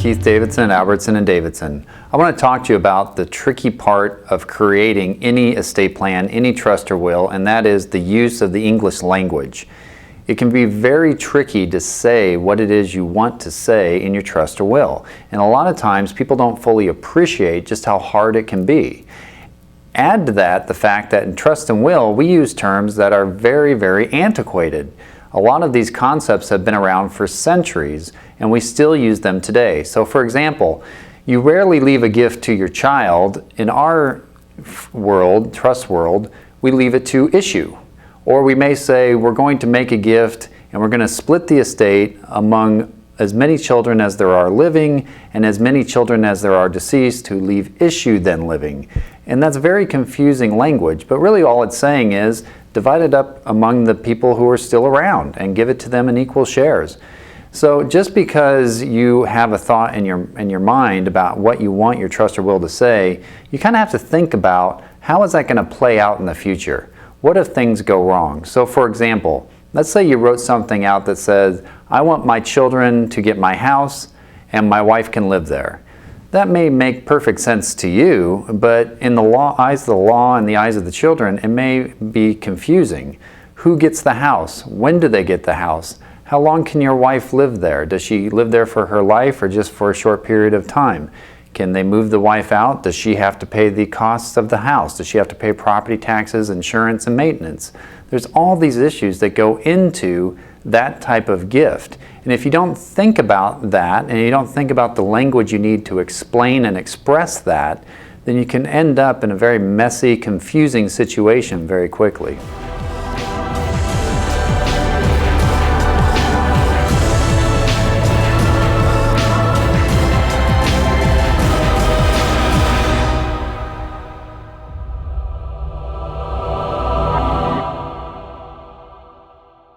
Keith Davidson, Albertson and Davidson. I want to talk to you about the tricky part of creating any estate plan, any trust or will, and that is the use of the English language. It can be very tricky to say what it is you want to say in your trust or will. And a lot of times people don't fully appreciate just how hard it can be. Add to that the fact that in trust and will, we use terms that are very, very antiquated. A lot of these concepts have been around for centuries, and we still use them today. So for example, you rarely leave a gift to your child. In our world, trust world, we leave it to issue. Or we may say we're going to make a gift and we're going to split the estate among as many children as there are living and as many children as there are deceased who leave issue than living. And that's very confusing language, but really all it's saying is divide it up among the people who are still around and give it to them in equal shares. So just because you have a thought in your mind about what you want your trust or will to say, you kind of have to think about how is that going to play out in the future? What if things go wrong? So for example, let's say you wrote something out that says, I want my children to get my house and my wife can live there. That may make perfect sense to you, but in the eyes of the law and the eyes of the children, it may be confusing. Who gets the house? When do they get the house? How long can your wife live there? Does she live there for her life or just for a short period of time? Can they move the wife out? Does she have to pay the costs of the house? Does she have to pay property taxes, insurance, and maintenance? There's all these issues that go into that type of gift. And if you don't think about that, and you don't think about the language you need to explain and express that, then you can end up in a very messy, confusing situation very quickly.